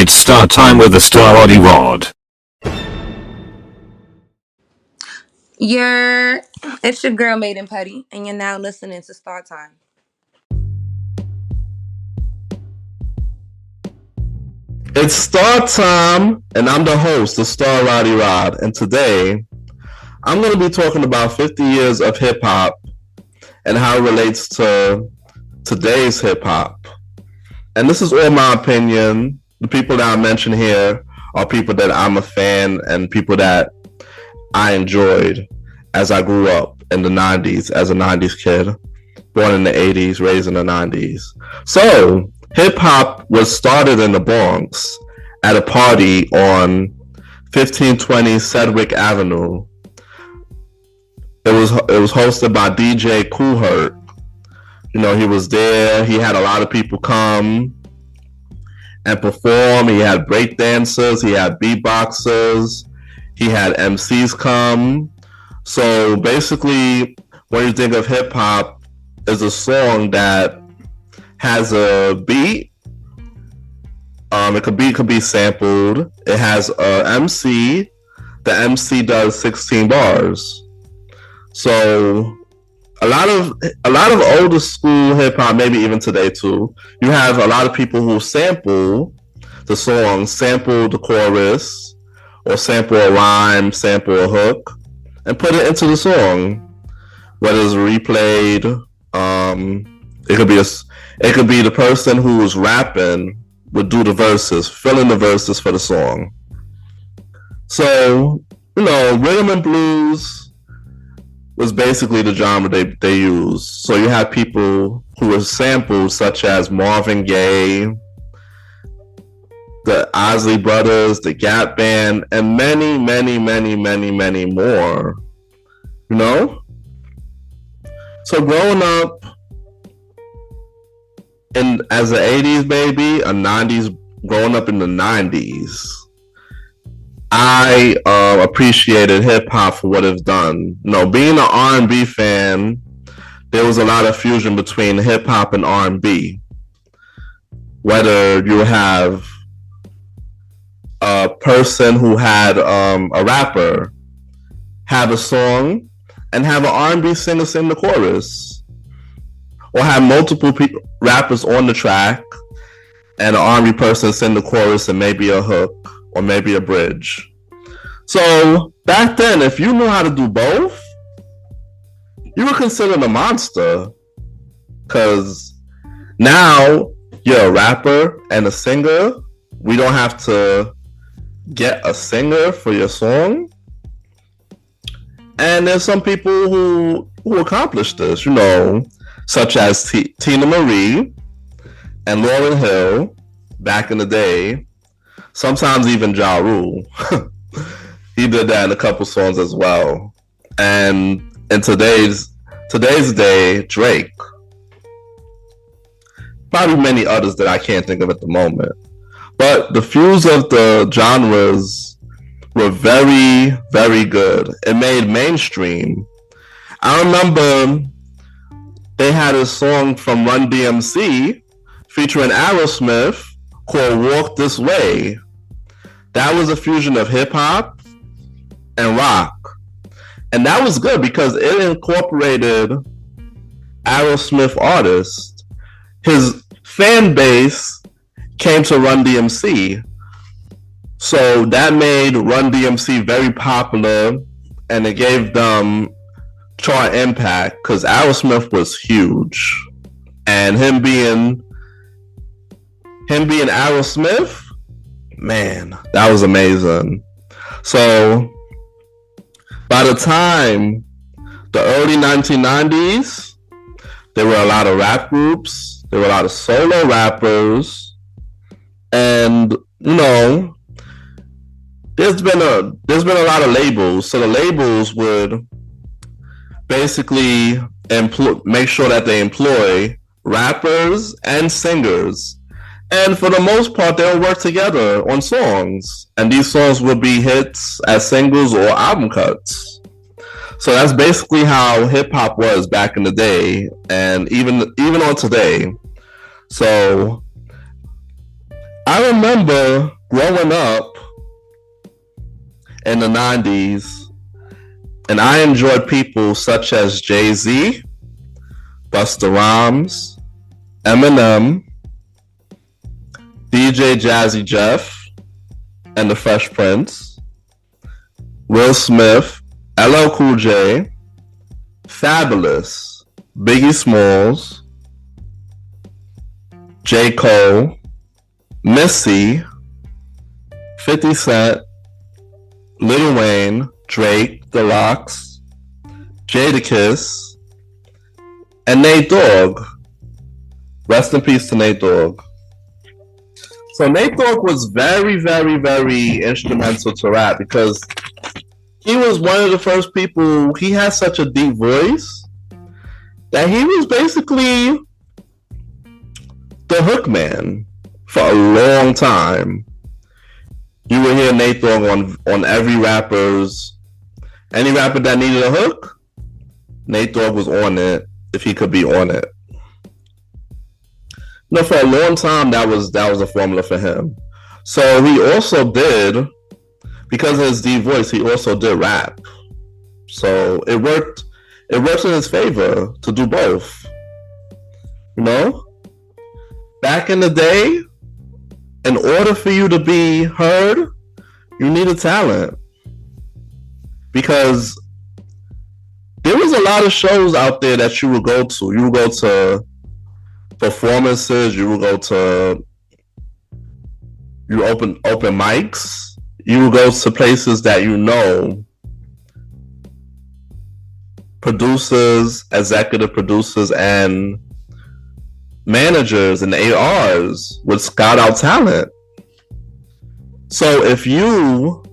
It's start time with the Star Roddy Rod. It's your girl Maiden Putty, and you're now listening to Star Time. It's Star Time, and I'm the host, the Star Roddy Rod, and today I'm going to be talking about 50 years of hip hop and how it relates to today's hip hop. And this is all my opinion. The people that I mention here are people that I'm a fan and people that I enjoyed as I grew up in the 90s as a 90s kid, born in the 80s, raised in the 90s. So, hip hop was started in the Bronx at a party on 1520 Sedgwick Avenue. It was hosted by DJ Kool Herc. You know, he was there. He had a lot of people come and perform. He had break dancers. He had beatboxers. He had MCs come. So basically, when you think of hip hop, is a song that has a beat. It could be sampled. It has a MC. The MC does 16 bars. So a lot of older school hip hop, maybe even today too, you have a lot of people who sample the song, sample the chorus, or sample a rhyme, sample a hook, and put it into the song. Whether it's replayed, it could be the person who was rapping would do the verses, fill in the verses for the song. So, you know, rhythm and blues was basically the genre they used. So you have people who were sampled, such as Marvin Gaye, the Isley Brothers, the Gap Band, and many, many, many, many, many more. You know? So growing up as an 80s baby, growing up in the 90s, I appreciated hip hop for what it's done. You know, being an R&B fan, there was a lot of fusion between hip hop and R&B. Whether you have a person who had a rapper have a song and have an R&B singer sing the chorus, or have multiple rappers on the track and an R&B person sing the chorus and maybe a hook or maybe a bridge. So back then, if you knew how to do both, you were considered a monster. Because now you're a rapper and a singer. We don't have to get a singer for your song. And there's some people who accomplish this, you know, such as Tina Marie and Lauryn Hill back in the day. Sometimes even Ja Rule. He did that in a couple songs as well. And in today's day, Drake. Probably many others that I can't think of at the moment. But the fuse of the genres were very, very good. It made mainstream. I remember they had a song from Run DMC featuring Aerosmith called Walk This Way. That was a fusion of hip hop and rock. And that was good because it incorporated Aerosmith artists. His fan base came to Run DMC. So that made Run DMC very popular, and it gave them chart impact because Aerosmith was huge. And him being Aerosmith, man, that was amazing. So by the time the early 1990s, there were a lot of rap groups, there were a lot of solo rappers, and you know, there's been a lot of labels. So the labels would basically make sure that they employ rappers and singers. And for the most part, they'll work together on songs. And these songs will be hits as singles or album cuts. So that's basically how hip hop was back in the day, and even on today. So I remember growing up in the 90s, and I enjoyed people such as Jay-Z, Busta Rhymes, Eminem, DJ Jazzy Jeff, and the Fresh Prince, Will Smith, LL Cool J, Fabulous, Biggie Smalls, J. Cole, Missy, 50 Cent, Lil Wayne, Drake, The Lox, Jadakiss, and Nate Dogg. Rest in peace to Nate Dogg. So Nate Dogg was very, very, very instrumental to rap because he was one of the first people. He had such a deep voice that he was basically the hook man for a long time. You would hear Nate Dogg on every any rapper that needed a hook, Nate Dogg was on it if he could be on it. No, for a long time that was a formula for him. So he also did, because of his deep voice, he also did rap. So it worked in his favor to do both. You know? Back in the day, in order for you to be heard, you needed talent. Because there was a lot of shows out there that you would go to. You would go to performances, you would go to open mics, you would go to places that producers, executive producers, and managers and ARs would scout out talent. So if you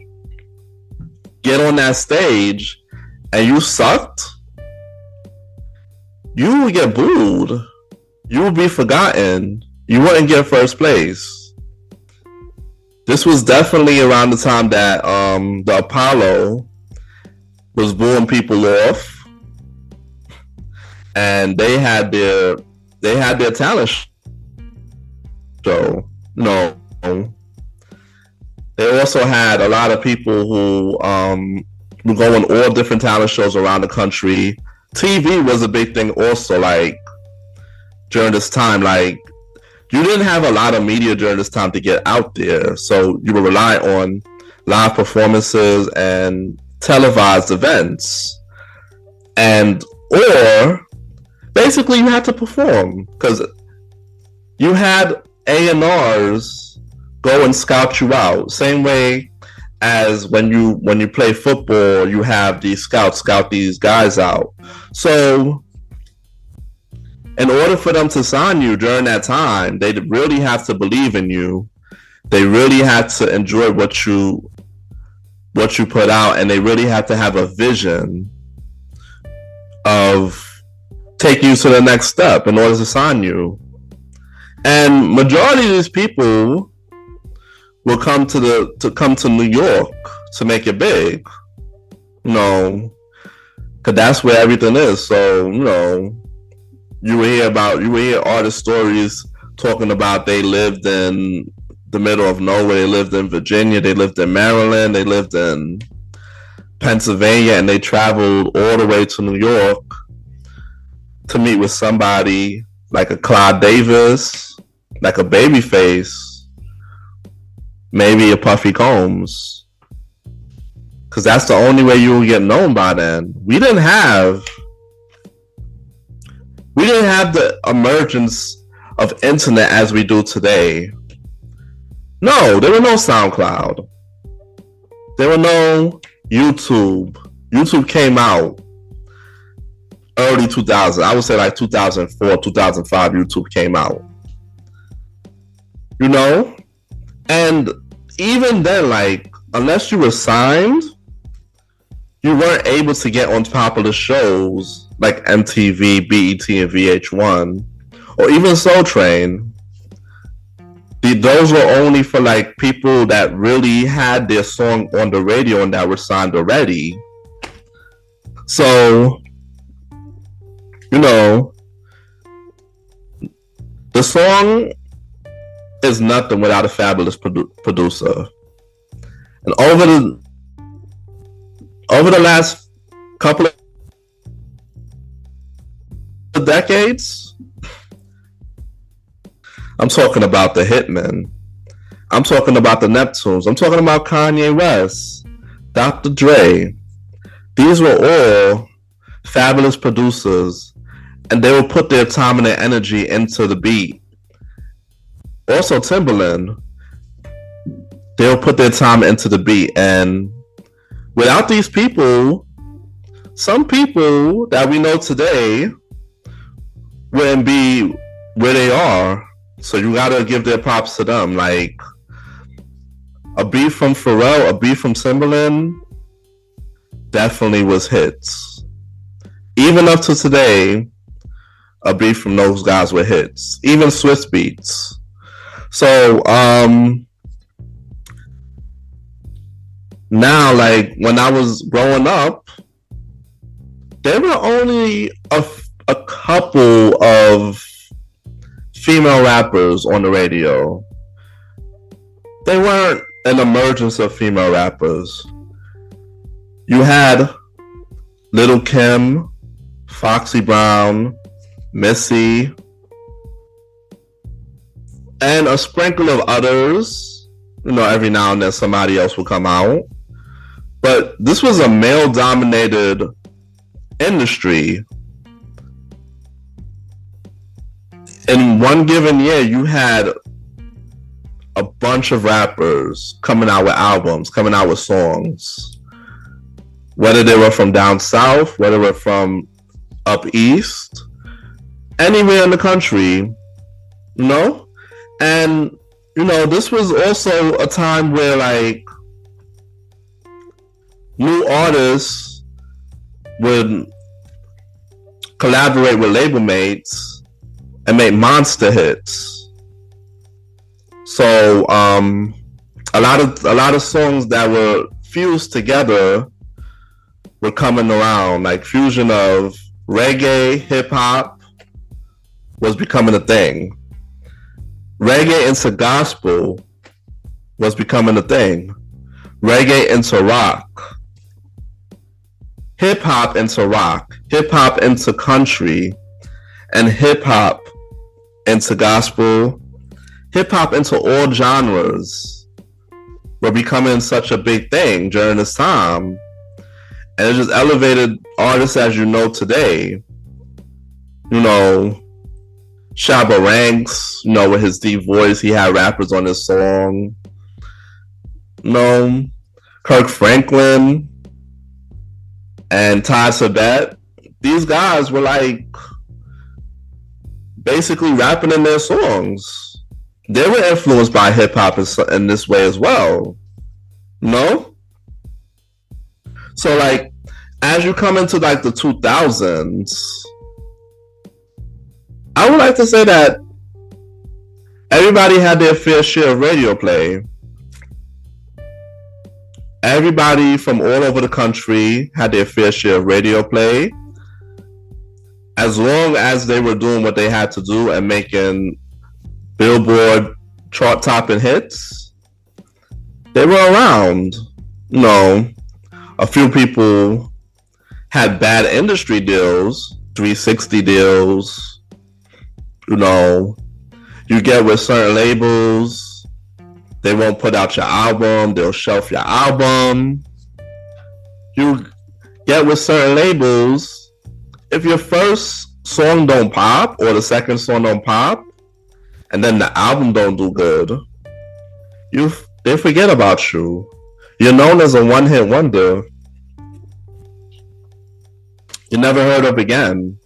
get on that stage and you sucked, you would get booed. You would be forgotten. You wouldn't get first place. This was definitely around the time that the Apollo was booing people off, and they had their talent show. No, they also had a lot of people who would go on all different talent shows around the country. TV was a big thing also, like during this time. Like, you didn't have a lot of media during this time to get out there, so you would rely on live performances and televised events, or basically you had to perform because you had A&Rs go and scout you out. Same way as when you play football, you have these scouts scout these guys out. So in order for them to sign you during that time, they really have to believe in you. They really had to enjoy what you put out, and they really have to have a vision of taking you to the next step in order to sign you. And majority of these people will come to New York to make it big. Because that's where everything is. So, you will hear artist stories talking about they lived in the middle of nowhere. They lived in Virginia, they lived in Maryland, they lived in Pennsylvania, and they traveled all the way to New York to meet with somebody like a Clive Davis, like a Babyface, maybe a Puffy Combs. Because that's the only way you will get known by then. We didn't have the emergence of internet as we do today. No, there were no SoundCloud. There were no YouTube. YouTube came out early 2000. I would say like 2004, 2005, YouTube came out. And even then, like, unless you were signed, you weren't able to get on popular shows like MTV, BET, and VH1, or even Soul Train. Those were only for like people that really had their song on the radio and that were signed already. So, the song is nothing without a fabulous producer. And over the last couple of decades, I'm talking about the Hitmen. I'm talking about the Neptunes. I'm talking about Kanye West, Dr. Dre. These were all fabulous producers, and they will put their time and their energy into the beat. Also, Timbaland, they'll put their time into the beat. And without these people, some people that we know today wouldn't be where they are. So you gotta give their props to them. Like a beat from Pharrell, a beat from Timbaland definitely was hits. Even up to today, a beat from those guys were hits. Even Swiss beats. So now, like when I was growing up, there were only a couple of female rappers on the radio. They weren't an emergence of female rappers. You had Lil' Kim, Foxy Brown, Missy, and a sprinkle of others. You know, every now and then somebody else will come out. But this was a male-dominated industry. In one given year, you had a bunch of rappers coming out with albums, coming out with songs. Whether they were from down south, whether they were from up east, anywhere in the country, you know? And, you know, this was also a time where, like, new artists would collaborate with label mates and make monster hits. So a lot of songs that were fused together were coming around. Like fusion of reggae, hip hop was becoming a thing. Reggae into gospel was becoming a thing. Reggae into rock. Hip hop into rock. Hip hop into country. And hip hop into gospel. Hip hop into all genres were becoming such a big thing during this time. And it just elevated artists as you know today. You know, Shabba Ranks, you know, with his deep voice, he had rappers on his song. You know, Kirk Franklin and Ty Sabet. These guys were like basically rapping in their songs. They were influenced by hip hop in this way as well. You know? So like, as you come into like the 2000s, I would like to say that everybody had their fair share of radio play. Everybody from all over the country had their fair share of radio play. As long as they were doing what they had to do and making Billboard chart-topping hits, they were around. You know, a few people had bad industry deals, 360 deals. You know, you get with certain labels, they won't put out your album, they'll shelf your album. You get with certain labels, if your first song don't pop or the second song don't pop, and then the album don't do good, they forget about you. You're known as a one-hit wonder. You're never heard of again.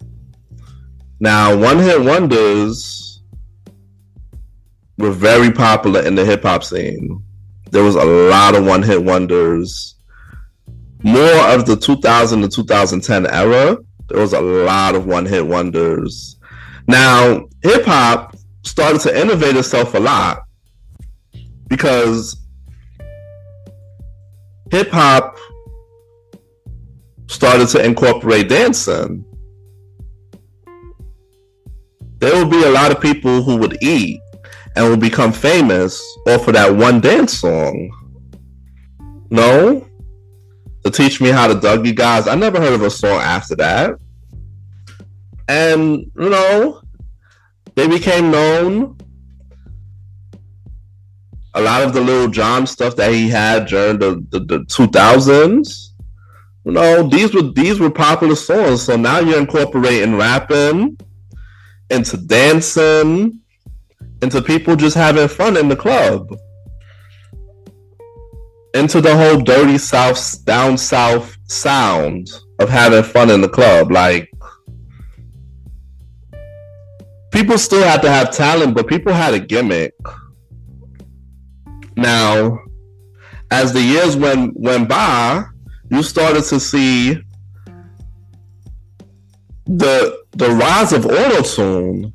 Now, one-hit wonders were very popular in the hip-hop scene. There was a lot of one-hit wonders. More of the 2000 to 2010 era, there was a lot of one-hit wonders. Now, hip-hop started to innovate itself a lot because hip-hop started to incorporate dancing. There would be a lot of people who would eat and will become famous off of that one dance song. No? To Teach Me How to Dougie Guys. I never heard of a song after that. And, they became known. A lot of the Lil Jon stuff that he had during the 2000s, these were popular songs. So now you're incorporating rapping into dancing, into people just having fun in the club, into the whole dirty South, down South sound of having fun in the club. Like, people still had to have talent, but people had a gimmick. Now, as the years went by, you started to see the rise of autotune.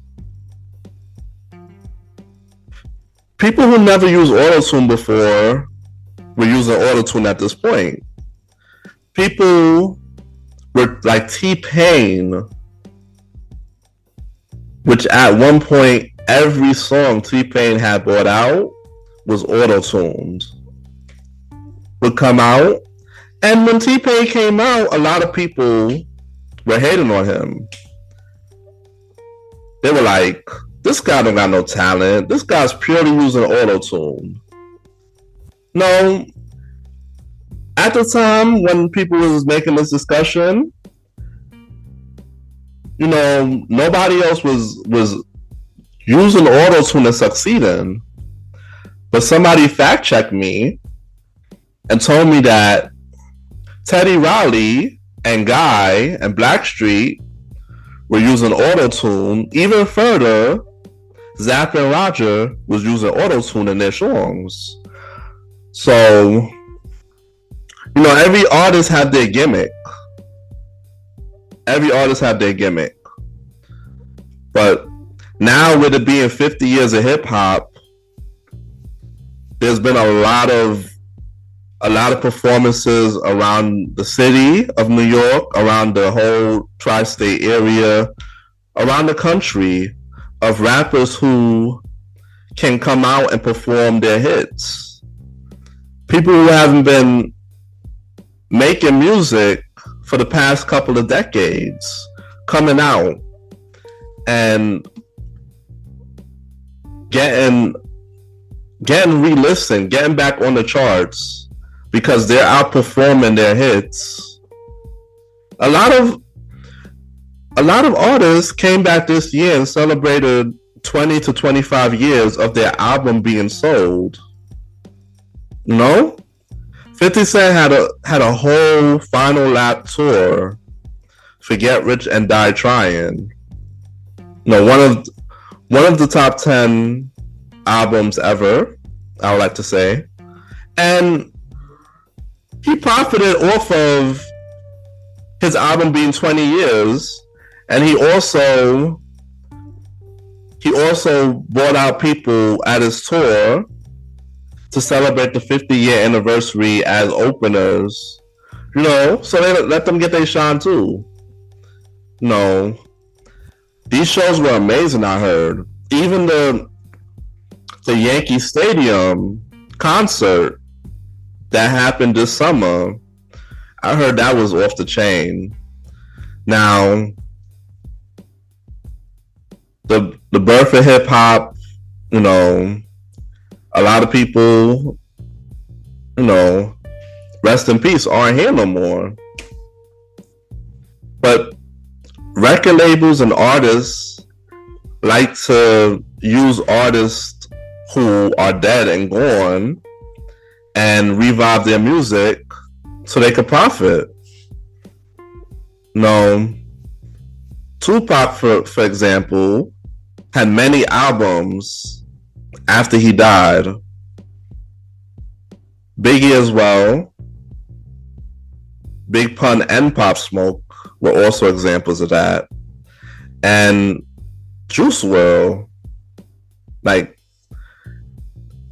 People who never used autotune before were using autotune at this point. People were like T-Pain, which at one point every song T-Pain had brought out was auto-tuned, would come out. And when T-Pain came out, a lot of people were hating on him. They were like, this guy don't got no talent. This guy's purely using auto-tune. No. At the time when people was making this discussion, nobody else was using auto-tune and succeeding. But somebody fact-checked me and told me that Teddy Riley and Guy and Blackstreet were using auto-tune. Even further, Zapp and Roger was using auto-tune in their songs. So, every artist had their gimmick. Every artist had their gimmick. But now, with it being 50 years of hip-hop, there's been a lot of performances around the city of New York, around the whole tri-state area, around the country, of rappers who can come out and perform their hits. People who haven't been making music for the past couple of decades, coming out and getting re-listened, getting back on the charts because they're outperforming their hits. A lot of artists came back this year and celebrated 20 to 25 years of their album being sold. 50 Cent had a whole final lap tour for Get Rich and Die Trying. One of the top 10 albums ever, I would like to say. And he profited off of his album being 20 years, and he also brought out people at his tour to celebrate the 50-year anniversary as openers. So they let them get their shine too. These shows were amazing, I heard. Even the Yankee Stadium concert that happened this summer, I heard that was off the chain. Now, the birth of hip hop, a lot of people, rest in peace, aren't here no more. But record labels and artists like to use artists who are dead and gone and revive their music so they could profit. Tupac, for example, had many albums after he died. Biggie as well. Big Pun and Pop Smoke were also examples of that. And Juice WRLD, like,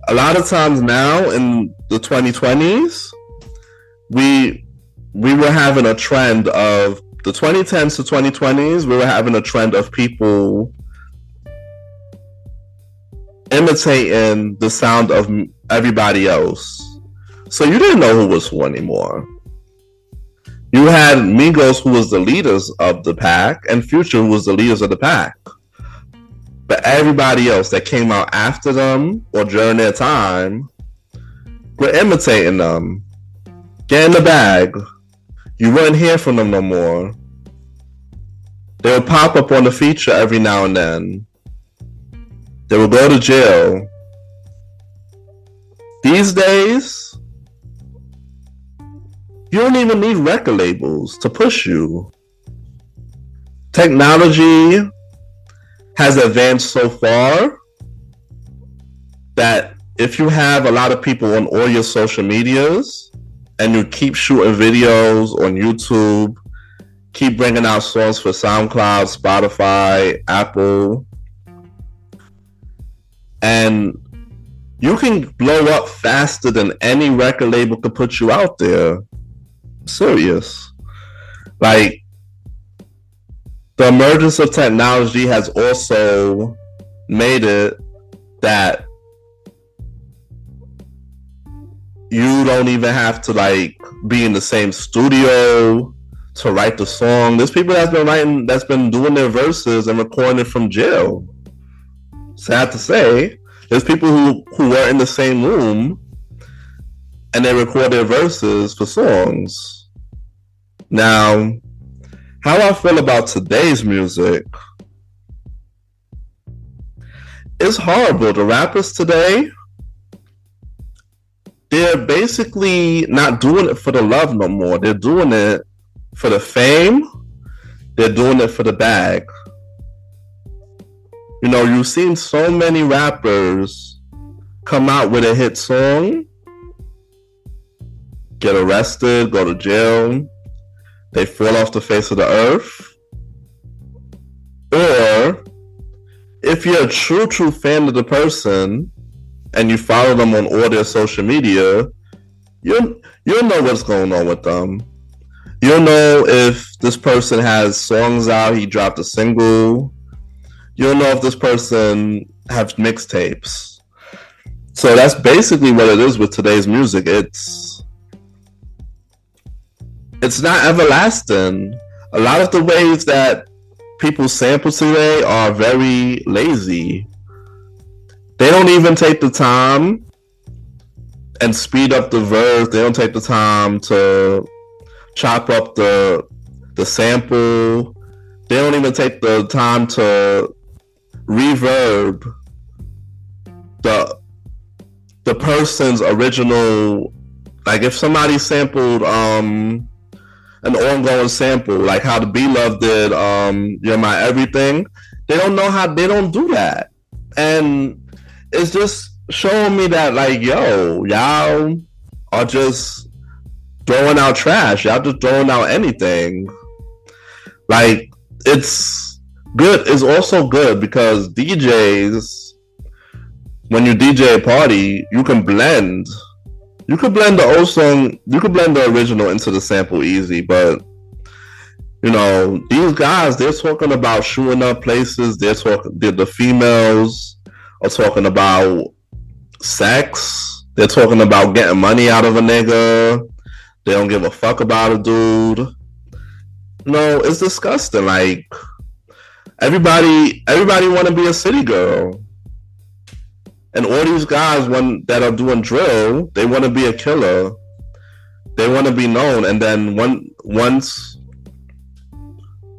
a lot of times now in the 2020s, we were having a trend of the 2010s to 2020s. We were having a trend of people imitating the sound of everybody else. So you didn't know who was who anymore. You had Migos, who was the leaders of the pack, and Future, who was the leaders of the pack. But everybody else that came out after them or during their time were imitating them. Get in the bag. You wouldn't hear from them no more. They would pop up on the feature every now and then. They would go to jail. These days, you don't even need record labels to push you. Technology has advanced so far that if you have a lot of people on all your social medias and you keep shooting videos on YouTube, keep bringing out songs for SoundCloud, Spotify, Apple, and you can blow up faster than any record label could put you out there. Serious. Like, the emergence of technology has also made it that you don't even have to like be in the same studio to write the song. There's people that's been doing their verses and recording it from jail. Sad to say, there's people who were in the same room and they record their verses for songs. Now, how I feel about today's music, it's horrible. The rappers today, they're basically not doing it for the love no more. They're doing it for the fame. They're doing it for the bag. You know, you've seen so many rappers come out with a hit song, get arrested, go to jail, they fall off the face of the earth. Or if you're a true fan of the person and you follow them on all their social media, you'll know what's going on with them. You'll know if this person has songs out, he dropped a single. You'll know if this person has mixtapes. So that's basically what it is with today's music. It's not everlasting. A lot of the ways that people sample today are very lazy. They don't even take the time and speed up the verse. They don't take the time to chop up the sample. They don't even take the time to reverb the person's original. Like if somebody sampled an ongoing sample, like how the B-Love did You're My Everything, they don't do that. And it's just showing me that, like, yo, y'all are just throwing out trash. Y'all just throwing out anything. Like, it's good. It's also good because DJs, when you DJ a party, you can blend. You could blend the old song, you could blend the original into the sample easy, but you know, these guys, they're talking about shooting up places. The females are talking about sex. They're talking about getting money out of a nigga. They don't give a fuck about a dude. No, it's disgusting. Like, everybody want to be a city girl. And all these guys that are doing drill, they want to be a killer. They want to be known. And then once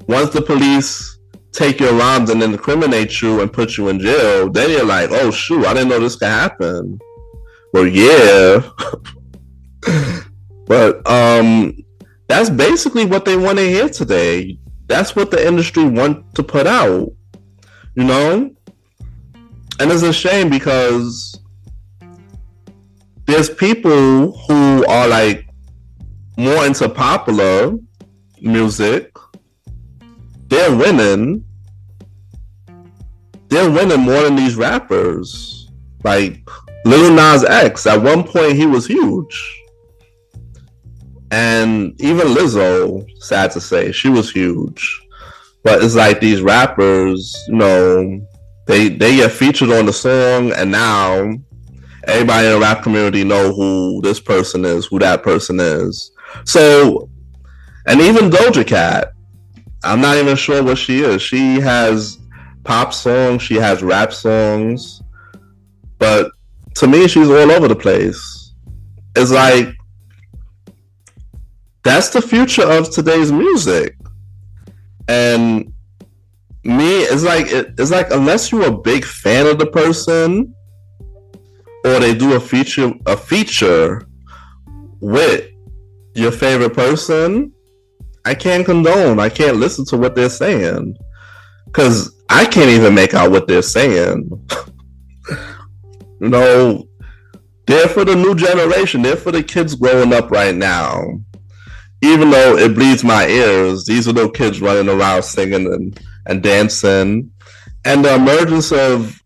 the police take your rhymes and incriminate you and put you in jail, then you're like, oh shoot, I didn't know this could happen. Well, yeah. But that's basically what they want to hear today. That's what the industry want to put out. You know? And it's a shame because there's people who are like more into popular music. They're winning more than these rappers. Like Lil Nas X, at one point he was huge. And even Lizzo, sad to say, she was huge. But it's like these rappers, you know, they get featured on the song, and now everybody in the rap community know who this person is, who that person is. So, and even Doja Cat, I'm not even sure what she is. She has pop songs, she has rap songs, but to me, she's all over the place. It's like that's the future of today's music, and me, it's like unless you're a big fan of the person, or they do a feature with your favorite person, I can't condone. I can't listen to what they're saying because I can't even make out what they're saying. You know, they're for the new generation. They're for the kids growing up right now. Even though it bleeds my ears, these are little kids running around singing and dancing, and the emergence of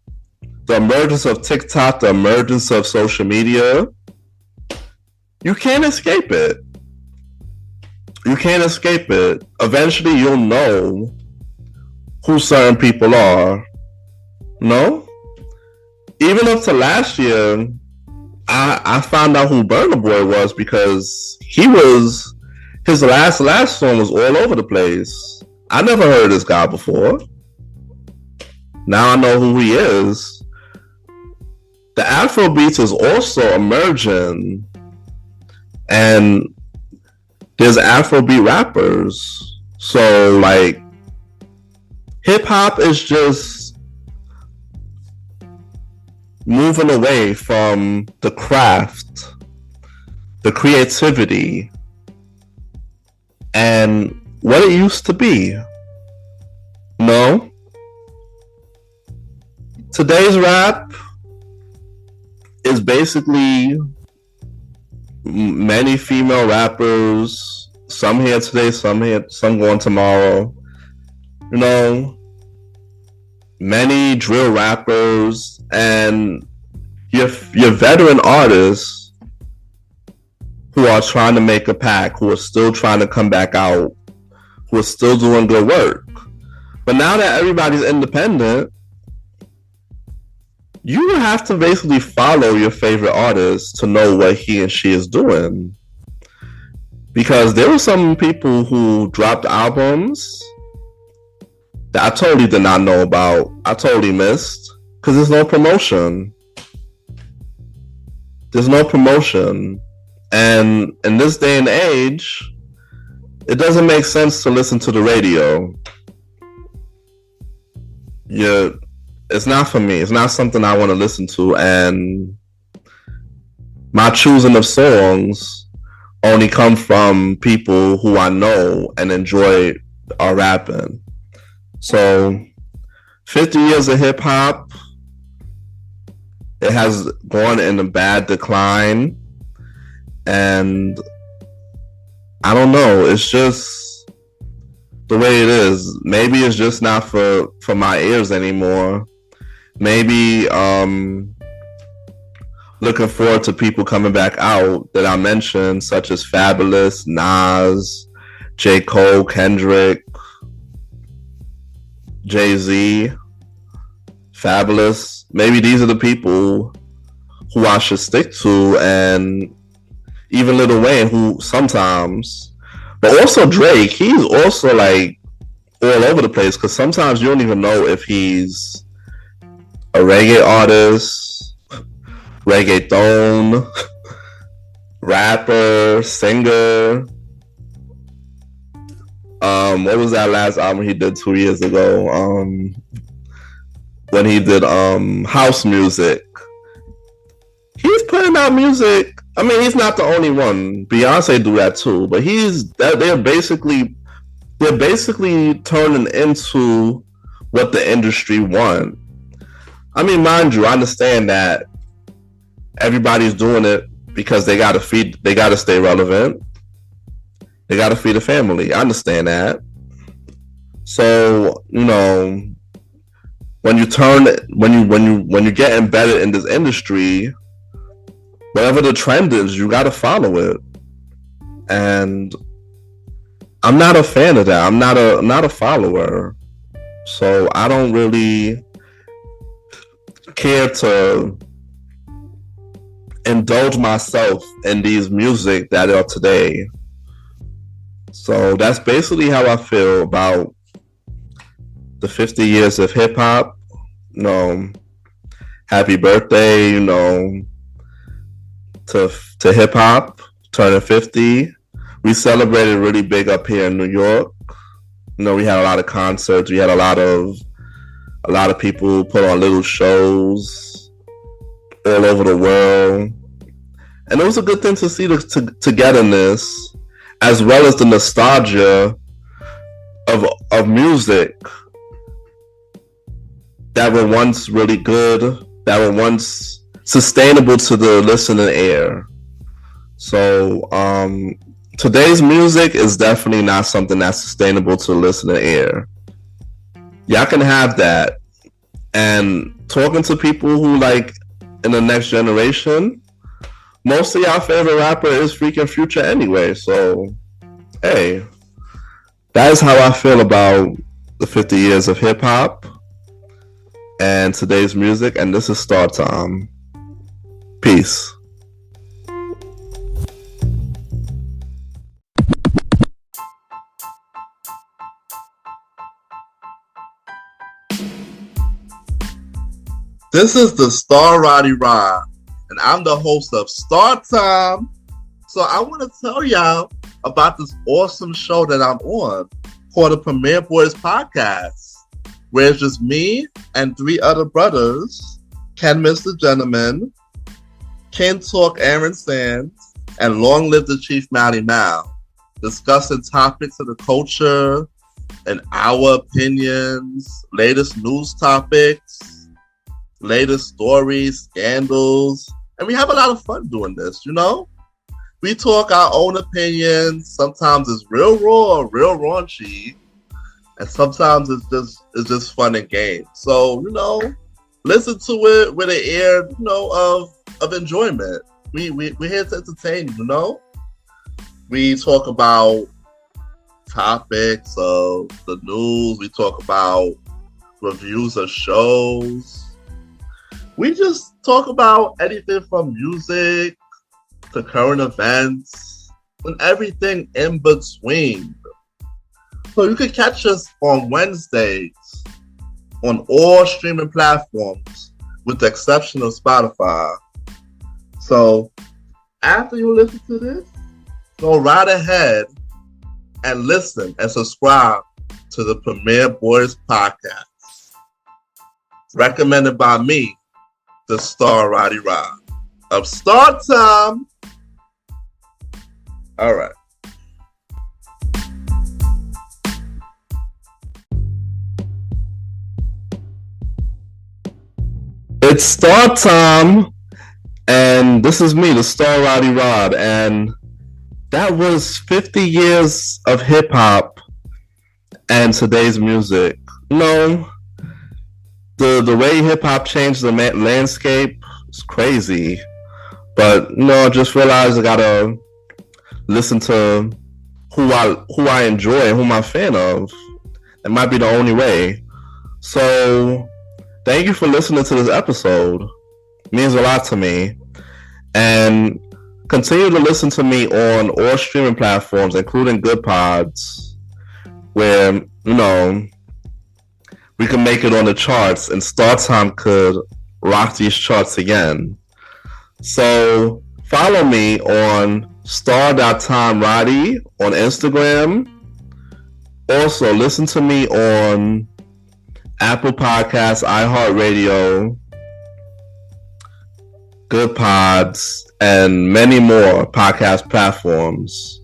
TikTok, the emergence of social media, you can't escape it. You can't escape it. Eventually, you'll know who certain people are. No? Even up to last year, I found out who Burna Boy was because his last song was all over the place. I never heard this guy before. Now I know who he is. The Afrobeats is also emerging, and there's Afrobeat rappers. So like hip hop is just moving away from the craft, the creativity, and what it used to be. No. Today's rap is basically many female rappers, some here today, some going tomorrow. You know, many drill rappers and your veteran artists who are trying to make a pack, who are still trying to come back out, who are still doing good work. But now that everybody's independent, you have to basically follow your favorite artist to know what he and she is doing. Because there were some people who dropped albums that I totally did not know about. I totally missed. Because there's no promotion. There's no promotion. And in this day and age, it doesn't make sense to listen to the radio. It's not for me. It's not something I want to listen to. And my choosing of songs only come from people who I know and enjoy our rapping. So 50 years of hip hop, it has gone in a bad decline. And I don't know, it's just the way it is. Maybe it's just not for my ears anymore. Maybe looking forward to people coming back out that I mentioned, such as Fabulous, Nas, J. Cole, Kendrick, Jay-Z, Fabulous. Maybe these are the people who I should stick to, and even Lil Wayne, who sometimes, but also Drake, he's also like all over the place because sometimes you don't even know if he's a reggae artist, reggaeton, rapper, singer. What was that last album he did 2 years ago? When he did house music. He's putting out music. I mean, he's not the only one. Beyonce do that too, but they're basically turning into what the industry want. I mean, mind you, I understand that everybody's doing it because they gotta stay relevant. They gotta feed a family. I understand that. So, you know, when you get embedded in this industry, whatever the trend is, you gotta follow it. And I'm not a fan of that. I'm not a follower. So I don't really care to indulge myself in these music that are today. So that's basically how I feel about the 50 years of hip hop. You know, happy birthday, you know, to hip hop turning 50. We celebrated really big up here in New York. You know, we had a lot of concerts. We had a lot of people put on little shows all over the world. And it was a good thing to see the togetherness, as well as the nostalgia of music that were once really good, that were once sustainable to the listening ear. So today's music is definitely not something that's sustainable to the listening ear. Y'all can have that. And talking to people who like in the next generation, most of y'all favorite rapper is freaking Future anyway. So, hey, that is how I feel about the 50 years of hip hop and today's music. And this is Star Time. Peace. This is the Star Roddy Rod, and I'm the host of Star Time. So I want to tell y'all about this awesome show that I'm on called the Premier Boys Podcast, where it's just me and 3 other brothers, Ken Mr. Gentleman, Ken Talk Aaron Sands, and Long Live the Chief Mally Mal, discussing topics of the culture and our opinions, latest news topics, latest stories, scandals, and we have a lot of fun doing this, you know? We talk our own opinions. Sometimes it's real raw, real raunchy, and sometimes it's just fun and games. So, you know, listen to it with an ear, you know, of enjoyment. We're here to entertain you, you know? We talk about topics of the news. We talk about reviews of shows. We just talk about anything from music to current events and everything in between. So you can catch us on Wednesdays on all streaming platforms with the exception of Spotify. So after you listen to this, go right ahead and listen and subscribe to the Premier Boys Podcast. Recommended by me, the Star Roddy Rod of Star Time. All right. It's Star Time, and this is me, the Star Roddy Rod, and that was 50 years of hip hop and today's music. No. The way hip hop changed the landscape is crazy, but you know, I just realized I gotta listen to who I enjoy and who I'm a fan of. It might be the only way. So, thank you for listening to this episode. It means a lot to me, and continue to listen to me on all streaming platforms, including Good Pods, where you know. We can make it on the charts, and Star Time could rock these charts again. So follow me on star.timeroddy on Instagram. Also, listen to me on Apple Podcasts, iHeartRadio, Good Pods, and many more podcast platforms.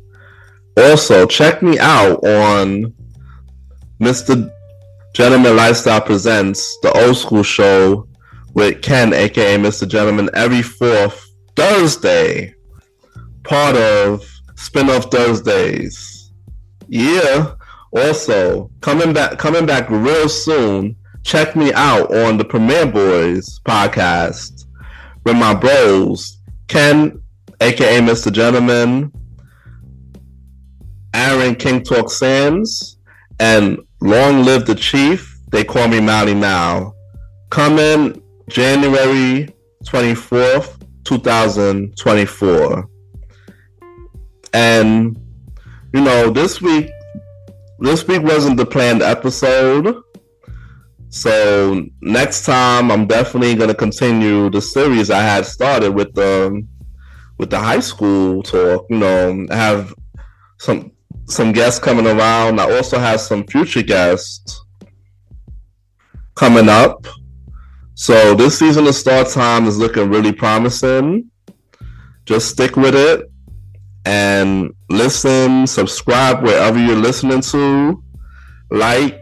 Also, check me out on Mr. Gentleman Lifestyle Presents, the old school show with Ken, aka Mr. Gentleman, every 4th Thursday. Part of Spin-Off Thursdays. Yeah. Also, coming back real soon. Check me out on the Premier Boys Podcast with my bros, Ken, aka Mr. Gentleman, Aaron King Talk Sands, and Long Live the Chief. They call me Mally Mal. Coming January 24th, 2024. And, this week wasn't the planned episode. So next time, I'm definitely going to continue the series I had started with the high school talk. I have some guests coming around. I also have some future guests coming up. So this season of Star Time is looking really promising. Just stick with it and listen, subscribe wherever you're listening to, like,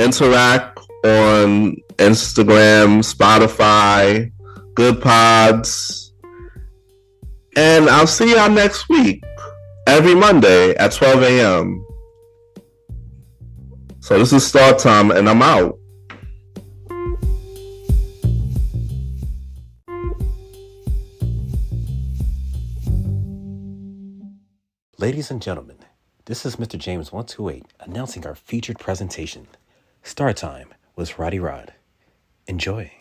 interact on Instagram, Spotify, Good Pods, and I'll see y'all next week, every Monday at 12 a.m. So this is Star Time, and I'm out. Ladies and gentlemen, this is Mr. James 128 announcing our featured presentation, Star Time with Roddy Rod. Enjoy.